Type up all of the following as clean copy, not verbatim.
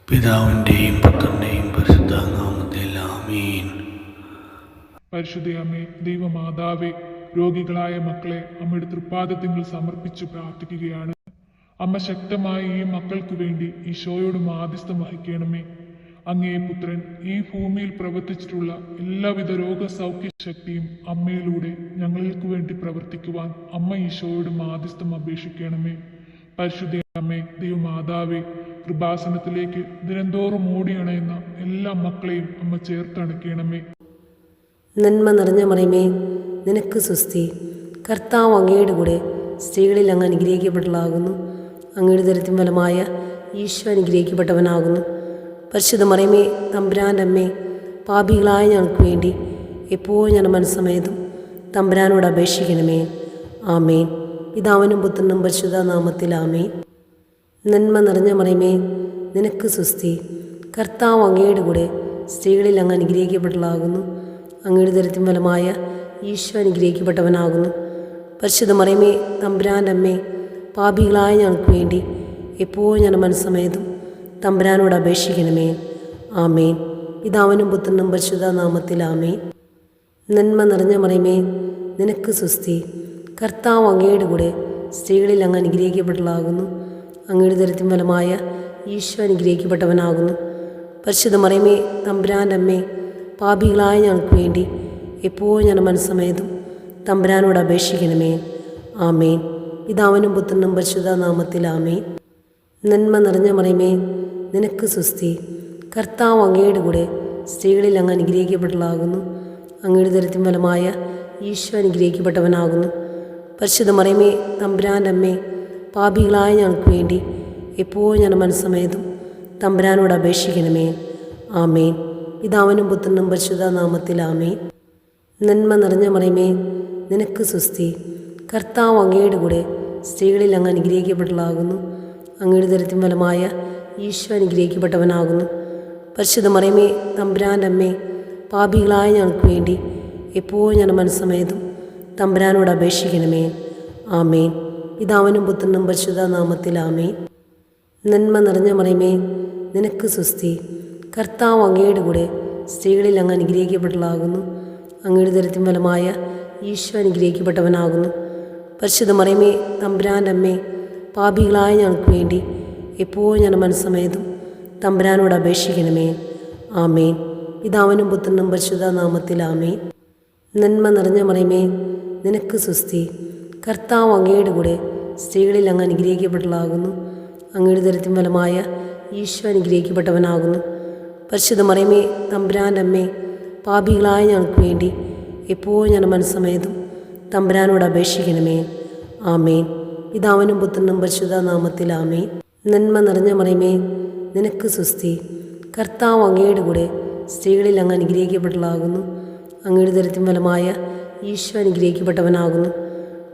പിതാവിൻ്റെയും പുത്രൻ്റെയും പരിശുദ്ധ നാമത്തിൽ ആമീൻ. പരിശുദ്ധയമ്മേ, ദൈവമാതാവേ, രോഗികളായ മക്കളെ അമ്മയുടെ തൃപ്പാദത്തിൽ സമർപ്പിച്ച് പ്രാർത്ഥിക്കുകയാണ്. അമ്മ ശക്തമായി ഈ മക്കൾക്ക് വേണ്ടി ഈശോയോട് മാധ്യസ്ഥം വഹിക്കണമേ. അങ്ങേ പുത്രൻ ഈ ഭൂമിയിൽ പ്രവർത്തിച്ചിട്ടുള്ള എല്ലാവിധ രോഗസൗഖ്യ ശക്തിയും അമ്മയിലൂടെ ഞങ്ങൾക്ക് വേണ്ടി പ്രവർത്തിക്കുവാൻ അമ്മ ഈശോയോട് മാധ്യസ്ഥം അപേക്ഷിക്കണമേ. പരിശുദ്ധ അമ്മേ, ദൈവമാതാവേ, കൃപാസനത്തിലേക്ക് ദിനംതോറും ഓടിയണയുന്ന എല്ലാ മക്കളെയും അമ്മ ചേർത്തണയ്ക്കണമേ. നന്മ നിറഞ്ഞ മറിയമേ, നിനക്ക് സ്വസ്തി. കർത്താവ് അങ്ങയുടെ കൂടെ സ്ത്രീകളിൽ അങ്ങ് അനുഗ്രഹിക്കപ്പെട്ടവളാകുന്നു. അങ്ങയുടെ ദരിദ്രം ഫലമായ ഈശോ അനുഗ്രഹിക്കപ്പെട്ടവനാകുന്നു. പരിശുദ്ധ മറിയമേ, തമ്പുരാൻ്റെ അമ്മേ, പാപികളായ ഞങ്ങൾക്ക് വേണ്ടി എപ്പോഴും ഞാൻ മനസ്സമേതും തമ്പുരാനോട് അപേക്ഷിക്കണമേ. ആമേൻ. പിതാവിനും പുത്രനും പരിശുദ്ധ നാമത്തിൽ ആമേൻ. നന്മ നിറഞ്ഞ മറിയമേ, നിനക്ക് സ്വസ്തി. കർത്താവ് അങ്ങയുടെ കൂടെ സ്ത്രീകളിൽ അങ്ങ് അനുഗ്രഹിക്കപ്പെട്ടവളാകുന്നു. അങ്ങയുടെ ദരിദ്രം ഫലമായ ഈശോ അനുഗ്രഹിക്കപ്പെട്ടവനാകുന്നു. പരിശുദ്ധ മറിയമേ, തമ്പുരാൻ്റെ അമ്മേ, പാപികളായ ഞങ്ങൾക്ക് വേണ്ടി എപ്പോഴും ഞാൻ മനസ്സമേതും തമ്പുരാനോട് അപേക്ഷിക്കണമേ. ആമേൻ. പിതാവിനും പുത്രനും പരിശുദ്ധ നാമത്തിൽ ആമേൻ. നന്മ നിറഞ്ഞ മറിയമേ, നിനക്ക് സ്വസ്തി. കർത്താവ് അങ്ങയുടെ കൂടെ സ്ത്രീകളിൽ അങ്ങ് അനുഗ്രഹിക്കപ്പെട്ടവളാകുന്നു. അങ്ങയുടെ ദരിദ്രം ഫലമായ ഈശോ അനുഗ്രഹിക്കപ്പെട്ടവനാകുന്നു. പരിശുദ്ധ മറിയമേ, തമ്പുരാൻ്റെ അമ്മേ, പാപികളായ ഞങ്ങൾക്ക് വേണ്ടി എപ്പോഴും ഞാൻ മനസ്സമേതും തമ്പുരാനോട് അപേക്ഷിക്കണമേ. ആമേൻ. പിതാവിനും പുത്രനും പരിശുദ്ധ നാമത്തിൽ ആമേൻ. നന്മ നിറഞ്ഞ മറിയമേ, നിനക്ക് സ്വസ്തി. കർത്താവ് അങ്ങയുടെ കൂടെ സ്ത്രീകളിൽ അങ്ങ് അനുഗ്രഹിക്കപ്പെട്ടവളാകുന്നു. അങ്ങയുടെ ദരിദ്രം ഫലമായ ഈശോ അനുഗ്രഹിക്കപ്പെട്ടവനാകുന്നു. പരിശുദ്ധ മറിയമേ, തമ്പുരാൻ്റെ അമ്മേ, പാപികളായ ഞങ്ങൾക്ക് വേണ്ടി എപ്പോഴും ഞാൻ മനസ്സമേതും തമ്പുരാനോട് അപേക്ഷിക്കണമേ. ആമേൻ. പിതാവിനും പുത്രനും പരിശുദ്ധ നാമത്തിൽ ആമേൻ. നന്മ നിറഞ്ഞ മറിയമേ, നിനക്ക് സ്വസ്തി. കർത്താവ് അങ്ങയുടെ കൂടെ സ്ത്രീകളിൽ അങ്ങ് അനുഗ്രഹിക്കപ്പെട്ടവളാകുന്നു. അങ്ങയുടെ ദരിദ്രം ഫലമായ ഈശോ അനുഗ്രഹിക്കപ്പെട്ടവനാകുന്നു. പരിശുദ്ധ മറിയമേ, തമ്പുരാൻ്റെ അമ്മേ, പാപികളായ ഞങ്ങൾക്ക് വേണ്ടി എപ്പോഴും ഞാൻ മനസ്സമേതും തമ്പുരാനോട് അപേക്ഷിക്കണമേ. ആമേൻ. പിതാവിനും പുത്രനും പരിശുദ്ധ നാമത്തിൽ ആമേൻ. നന്മ നിറഞ്ഞ മറിയമേ, നിനക്ക് സ്വസ്തി. കർത്താവ് അങ്ങയുടെ കൂടെ സ്ത്രീകളിൽ അങ്ങ് അനുഗ്രഹിക്കപ്പെട്ടവളാകുന്നു. അങ്ങയുടെ ദരിദ്രം ഫലമായ ഈശോ അനുഗ്രഹിക്കപ്പെട്ടവനാകുന്നു. പരിശുദ്ധ മറിയമേ, തമ്പുരാൻ്റെ അമ്മേ, പാപികളായ ഞങ്ങൾക്ക് വേണ്ടി എപ്പോഴും ഞാൻ മനസ്സമേതും തമ്പുരാനോട് അപേക്ഷിക്കണമേ. ആമേൻ. പിതാവിനും പുത്രനും പരിശുദ്ധ നാമത്തിൽ ആമേൻ. നന്മ നിറഞ്ഞ മറിയമേ, നിനക്ക് സ്വസ്തി. കർത്താവ് അങ്ങയുടെ കൂടെ സ്ത്രീകളിൽ അങ്ങ് അനുഗ്രഹിക്കപ്പെട്ടവളാകുന്നു. അങ്ങയുടെ ദരിദ്രം ഫലമായ ഈശോ അനുഗ്രഹിക്കപ്പെട്ടവനാകുന്നു. പരിശുദ്ധ മറിയമേ, തമ്പുരാൻ്റെ അമ്മേ, പാപികളായ ഞങ്ങൾക്ക് വേണ്ടി എപ്പോഴും ഞാൻ മനസ്സമേതും തമ്പുരാനോട് അപേക്ഷിക്കണമേ. ആമേൻ. പിതാവിനും പുത്രനും പരിശുദ്ധ നാമത്തിൽ ആമേൻ. നന്മ നിറഞ്ഞ മറിയമേ, നിനക്ക് സ്വസ്തി. കർത്താവ് അങ്ങയുടെ കൂടെ സ്ത്രീകളിൽ അങ്ങ് അനുഗ്രഹിക്കപ്പെട്ടവളാകുന്നു. അങ്ങയുടെ ദരിദ്രം ഫലമായ ഈശോ അനുഗ്രഹിക്കപ്പെട്ടവനാകുന്നു.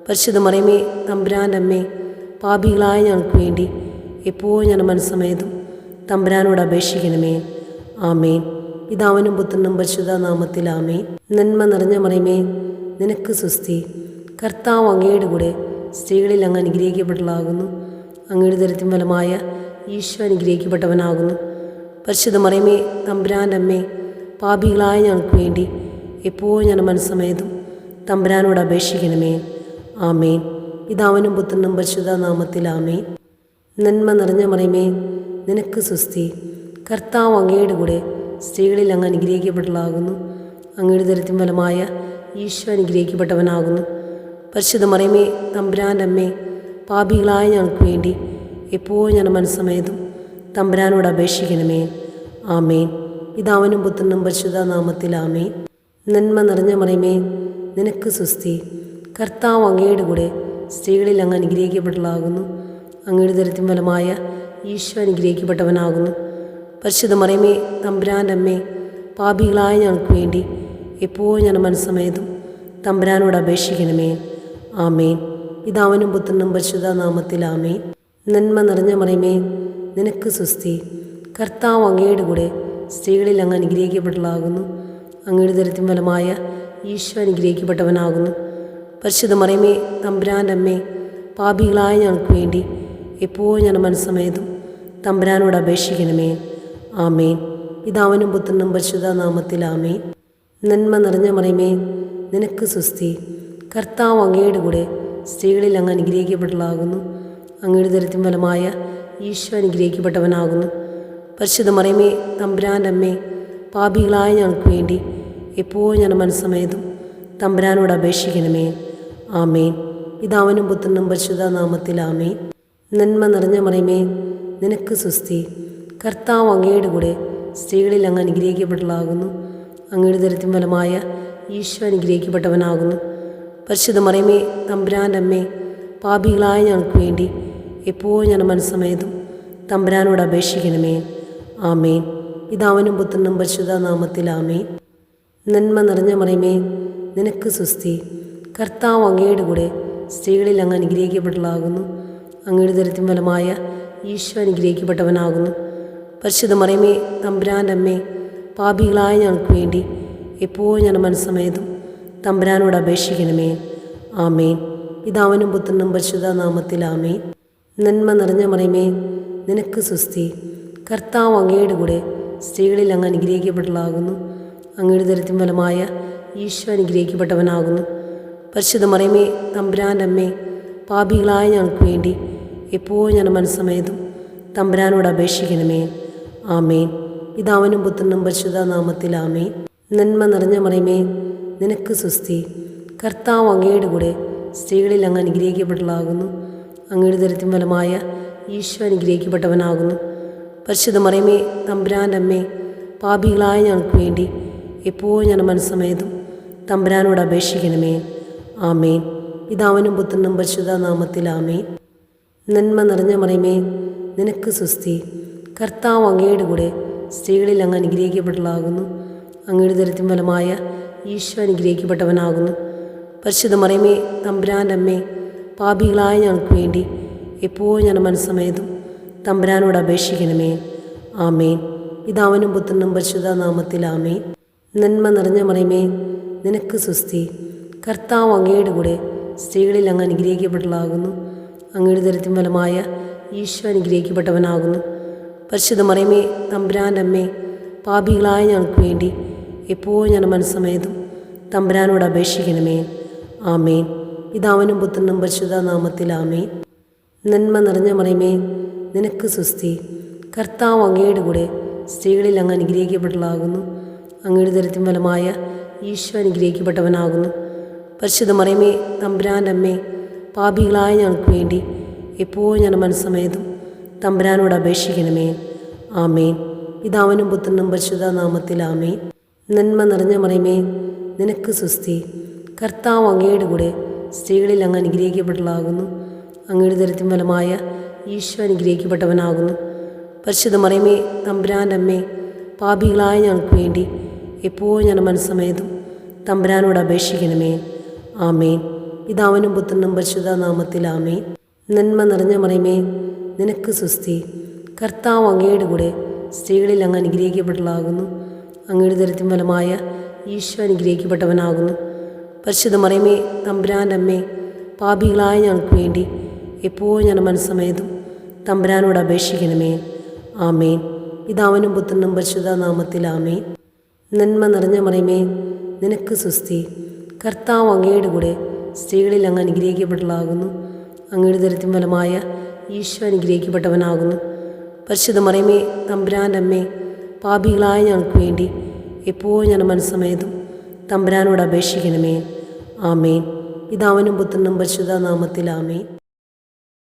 പരിശുദ്ധ മറിയമേ, തമ്പുരാൻ്റെ അമ്മേ, പാപികളായ ഞങ്ങൾക്ക് വേണ്ടി എപ്പോഴും ഞാൻ മനസ്സമേതും തമ്പുരാനോട് അപേക്ഷിക്കണമേ. ആമേൻ. പിതാവിനും പുത്രനും പരിശുദ്ധ നാമത്തിൽ ആമേൻ. നന്മ നിറഞ്ഞ മറിയമേ, നിനക്ക് സ്വസ്തി. കർത്താവ് അങ്ങയുടെ കൂടെ സ്ത്രീകളിൽ അങ്ങ് അനുഗ്രഹിക്കപ്പെട്ടവളാകുന്നു. അങ്ങയുടെ ദരിദ്രം ഫലമായ ഈശോ അനുഗ്രഹിക്കപ്പെട്ടവനാകുന്നു. പരിശുദ്ധ മറിയമേ, തമ്പുരാൻ്റെ അമ്മേ, പാപികളായ ഞങ്ങൾക്ക് വേണ്ടി എപ്പോഴും ഞാൻ മനസ്സമേതും തമ്പുരാനോട് അപേക്ഷിക്കണമേ. ആമേൻ. പിതാവിനും പുത്രനും പരിശുദ്ധ നാമത്തിൽ ആമേൻ. നന്മ നിറഞ്ഞ മറിയമേ, നിനക്ക് സ്വസ്തി. കർത്താവ് അങ്ങയുടെ കൂടെ സ്ത്രീകളിൽ അങ്ങ് അനുഗ്രഹിക്കപ്പെട്ടവളാകുന്നു. അങ്ങയുടെ ദരിദ്രം ഫലമായ ഈശോ അനുഗ്രഹിക്കപ്പെട്ടവനാകുന്നു. പരിശുദ്ധ മറിയമേ, തമ്പുരാൻ്റെ അമ്മേ, പാപികളായ ഞങ്ങൾക്ക് വേണ്ടി എപ്പോഴും ഞാൻ മനസ്സമേതും തമ്പുരാനോട് അപേക്ഷിക്കണമേ. ആമേൻ. പിതാവിനും പുത്രനും പരിശുദ്ധ നാമത്തിൽ ആമേൻ. നന്മ നിറഞ്ഞ മറിയമേ, നിനക്ക് സ്വസ്തി. കർത്താവ് അങ്ങയുടെ കൂടെ സ്ത്രീകളിൽ അങ്ങ് അനുഗ്രഹിക്കപ്പെട്ടവളാകുന്നു. അങ്ങയുടെ ദരിദ്രം ഫലമായ ഈശോ അനുഗ്രഹിക്കപ്പെട്ടവനാകുന്നു. പരിശുദ്ധ മറിയമേ, തമ്പുരാൻ്റെ അമ്മേ, പാപികളായ ഞങ്ങൾക്ക് വേണ്ടി എപ്പോഴും ഞാൻ മനസ്സമേതും തമ്പുരാനോട് അപേക്ഷിക്കണമേ. ആമേൻ. പിതാവിനും പുത്രനും പരിശുദ്ധ നാമത്തിൽ ആമേൻ. നന്മ നിറഞ്ഞ മറിയമേ, നിനക്ക് സ്വസ്തി. കർത്താവ് അങ്ങയുടെ കൂടെ സ്ത്രീകളിൽ അങ്ങ് അനുഗ്രഹിക്കപ്പെട്ടവളാകുന്നു. അങ്ങയുടെ ദരിദ്രം ഫലമായ ഈശോ അനുഗ്രഹിക്കപ്പെട്ടവനാകുന്നു. പരിശുദ്ധ മറിയമേ, തമ്പുരാൻ്റെ അമ്മേ, പാപികളായ ഞങ്ങൾക്ക് വേണ്ടി എപ്പോഴും ഞാൻ മനസ്സമേതും തമ്പുരാനോട് അപേക്ഷിക്കണമേ. ആമേൻ. പിതാവിനും പുത്രനും പരിശുദ്ധ നാമത്തിൽ ആമേൻ. നന്മ നിറഞ്ഞ മറിയമേ, നിനക്ക് സുസ്തി. കർത്താവ് അങ്ങയുടെ കൂടെ സ്ത്രീകളിൽ അങ്ങ് അനുഗ്രഹിക്കപ്പെട്ടവളാകുന്നു. അങ്ങയുടെ ഉദരത്തിൻ ഫലമായ ഈശോ അനുഗ്രഹിക്കപ്പെട്ടവനാകുന്നു. പരിശുദ്ധ മറിയമേ, തമ്പുരാൻ്റെ അമ്മേ, പാപികളായ ഞങ്ങൾക്ക് വേണ്ടി എപ്പോഴും ഞാൻ മനസ്സമേതും തമ്പുരാനോട് അപേക്ഷിക്കണമേ. ആമേൻ. പിതാവിനും പുത്രനും പരിശുദ്ധ നാമത്തിൽ ആമേൻ. നന്മ നിറഞ്ഞ മറിയമേ, നിനക്ക് സുസ്തി. കർത്താവ് അങ്ങയുടെ കൂടെ സ്ത്രീകളിൽ അങ്ങ് അനുഗ്രഹിക്കപ്പെട്ടവളാകുന്നു. അങ്ങയുടെ ഉദരത്തിൻ ഫലമായ ഈശോ അനുഗ്രഹിക്കപ്പെട്ടവനാകുന്നു. പരിശുദ്ധ മറിയമേ, തമ്പുരാൻ്റെ അമ്മേ, പാപികളായ ഞങ്ങൾക്ക് വേണ്ടി എപ്പോഴും ഞാൻ മനസ്സമേതും തമ്പുരാനോട് അപേക്ഷിക്കണമേ. ആമേൻ. പിതാവിനും പുത്രനും പരിശുദ്ധ നാമത്തിൽ ആമേൻ. നന്മ നിറഞ്ഞ മറിയമേ, നിനക്ക് സുസ്തി. കർത്താവ് അങ്ങയുടെ കൂടെ സ്ത്രീകളിൽ അങ്ങ് അനുഗ്രഹിക്കപ്പെട്ടവളാകുന്നു. അങ്ങയുടെ ഉദരത്തിൻ ഫലമായ ഈശോ അനുഗ്രഹിക്കപ്പെട്ടവനാകുന്നു. പരിശുദ്ധ മറിയമേ, തമ്പുരാൻ്റെ അമ്മേ, പാപികളായ ഞങ്ങൾക്ക് വേണ്ടി എപ്പോഴും ഞാൻ മനസ്സമേതും തമ്പുരാനോട് അപേക്ഷിക്കണമേ. ആമേൻ. പിതാവിനും പുത്രനും പരിശുദ്ധ നാമത്തിൽ ആമേൻ. നന്മ നിറഞ്ഞ മറിയമേ, നിനക്ക് സുസ്തി. കർത്താവ് അങ്ങയുടെ കൂടെ സ്ത്രീകളിൽ അങ്ങ് അനുഗ്രഹിക്കപ്പെട്ടവളാകുന്നു. അങ്ങയുടെ ഉദരത്തിൻ ഫലമായ ഈശോ അനുഗ്രഹിക്കപ്പെട്ടവനാകുന്നു. പരിശുദ്ധ മറിയമേ, തമ്പുരാൻ്റെ അമ്മേ, പാപികളായ ഞങ്ങൾക്ക് വേണ്ടി എപ്പോഴും ഞാൻ മനസ്സമേതും തമ്പുരാനോട് അപേക്ഷിക്കണമേ. ആമേൻ. പിതാവിനും പുത്രനും പരിശുദ്ധ നാമത്തിൽ ആമേൻ. നന്മ നിറഞ്ഞ മറിയമേ, നിനക്ക് സുസ്തി. കർത്താവ് അങ്ങയുടെ കൂടെ സ്ത്രീകളിൽ അങ്ങ് അനുഗ്രഹിക്കപ്പെട്ടവളാകുന്നു. അങ്ങയുടെ ഉദരത്തിൻ ഫലമായ ഈശോ അനുഗ്രഹിക്കപ്പെട്ടവനാകുന്നു. പരിശുദ്ധ മറിയമേ, തമ്പുരാൻ്റെ അമ്മേ, പാപികളായ ഞങ്ങൾക്ക് വേണ്ടി എപ്പോഴും ഞാൻ മനസ്സമേതും തമ്പുരാനോട് അപേക്ഷിക്കണമേ. ആമേൻ. പിതാവിനും പുത്രനും പരിശുദ്ധ നാമത്തിൽ ആമേൻ. നന്മ നിറഞ്ഞ മറിയമേ, നിനക്ക് സുസ്തി. കർത്താവ് അങ്ങയുടെ കൂടെ സ്ത്രീകളിൽ അങ്ങ് അനുഗ്രഹിക്കപ്പെട്ടവളാകുന്നു. അങ്ങയുടെ ഉദരത്തിൻ ഫലമായ ഈശോ അനുഗ്രഹിക്കപ്പെട്ടവനാകുന്നു. പരിശുദ്ധ മറിയമേ, തമ്പുരാൻ്റെ അമ്മേ, പാപികളായ ഞങ്ങൾക്ക് വേണ്ടി എപ്പോഴും ഞാൻ മനസ്സമേതും തമ്പുരാനോട് അപേക്ഷിക്കണമേ. ആമേൻ. പിതാവിനും പുത്രനും പരിശുദ്ധ നാമത്തിൽ ആമേൻ. നന്മ നിറഞ്ഞ മറിയമേ, നിനക്ക് സുസ്തി. കർത്താവ് അങ്ങയുടെ കൂടെ സ്ത്രീകളിൽ അങ്ങ് അനുഗ്രഹിക്കപ്പെട്ടവളാകുന്നു. അങ്ങയുടെ ഉദരത്തിൻ ഫലമായ ഈശോ അനുഗ്രഹിക്കപ്പെട്ടവനാകുന്നു. പരിശുദ്ധ മറിയമേ, തമ്പുരാൻ്റെ അമ്മേ, പാപികളായ ഞങ്ങൾക്ക് വേണ്ടി എപ്പോഴും ഞാൻ മനസ്സമേതും തമ്പുരാനോട് അപേക്ഷിക്കണമേ. ആമേൻ. പിതാവിനും പുത്രനും പരിശുദ്ധ നാമത്തിൽ ആമേൻ. നന്മ നിറഞ്ഞ മറിയമേ, നിനക്ക് സുസ്തി. കർത്താവ് അങ്ങയുടെ കൂടെ സ്ത്രീകളിൽ അങ്ങ് അനുഗ്രഹിക്കപ്പെട്ടവളാകുന്നു. അങ്ങയുടെ ഉദരത്തിൻ ഫലമായ ഈശോ അനുഗ്രഹിക്കപ്പെട്ടവനാകുന്നു. പരിശുദ്ധ മറിയമേ, തമ്പുരാൻ്റെ അമ്മേ, പാപികളായ ഞങ്ങൾക്ക് വേണ്ടി എപ്പോഴും ഞാൻ മനസ്സമേതും തമ്പുരാനോട് അപേക്ഷിക്കണമേ. ആമേൻ. പിതാവിനും പുത്രനും പരിശുദ്ധ നാമത്തിൽ ആമേൻ. നന്മ നിറഞ്ഞ മറിയമേ, നിനക്ക് സുസ്തി. കർത്താവ് അങ്ങയുടെ കൂടെ സ്ത്രീകളിൽ അങ്ങ് അനുഗ്രഹിക്കപ്പെട്ടവളാകുന്നു. അങ്ങയുടെ ഉദരത്തിൻ ഫലമായ ഈശോ അനുഗ്രഹിക്കപ്പെട്ടവനാകുന്നു. പരിശുദ്ധ മറിയമേ, തമ്പുരാൻ്റെ അമ്മേ, പാപികളായ ഞങ്ങൾക്ക് വേണ്ടി എപ്പോഴും ഞാൻ മനസ്സമേതും തമ്പുരാനോട് അപേക്ഷിക്കണമേ. ആമേൻ. പിതാവിനും പുത്രനും പരിശുദ്ധ നാമത്തിൽ ആമേൻ. നന്മ നിറഞ്ഞ മറിയമേ, നിനക്ക് സുസ്തി. കർത്താവ് അങ്ങയുടെ കൂടെ സ്ത്രീകളിൽ അങ്ങ് അനുഗ്രഹിക്കപ്പെട്ടവളാകുന്നു. അങ്ങയുടെ ഉദരത്തിൻ ഫലമായ ഈശോ അനുഗ്രഹിക്കപ്പെട്ടവനാകുന്നു. പരിശുദ്ധ മറിയമേ, തമ്പുരാൻ്റെ അമ്മേ, പാപികളായ ഞങ്ങൾക്ക് വേണ്ടി എപ്പോഴും ഞാൻ മനസ്സമേതും തമ്പുരാനോട് അപേക്ഷിക്കണമേ. ആമേൻ. പിതാവിനും പുത്രനും പരിശുദ്ധ നാമത്തിൽ ആമേൻ. നന്മ നിറഞ്ഞ മറിയമേ, നിനക്ക് സുസ്തി. കർത്താവ് അങ്ങയുടെ കൂടെ സ്ത്രീകളിൽ അങ്ങ് അനുഗ്രഹിക്കപ്പെട്ടവളാകുന്നു. അങ്ങയുടെ ഉദരത്തിൻ ഫലമായ ഈശോ അനുഗ്രഹിക്കപ്പെട്ടവനാകുന്നു. പരിശുദ്ധ മറിയമേ, തമ്പുരാൻ്റെ അമ്മേ, പാപികളായ ഞങ്ങൾക്ക് വേണ്ടി എപ്പോഴും ഞാൻ മനസ്സമേതും തമ്പുരാനോട് അപേക്ഷിക്കണമേ. ആമേൻ. പിതാവിനും പുത്രനും പരിശുദ്ധ നാമത്തിൽ ആമേൻ.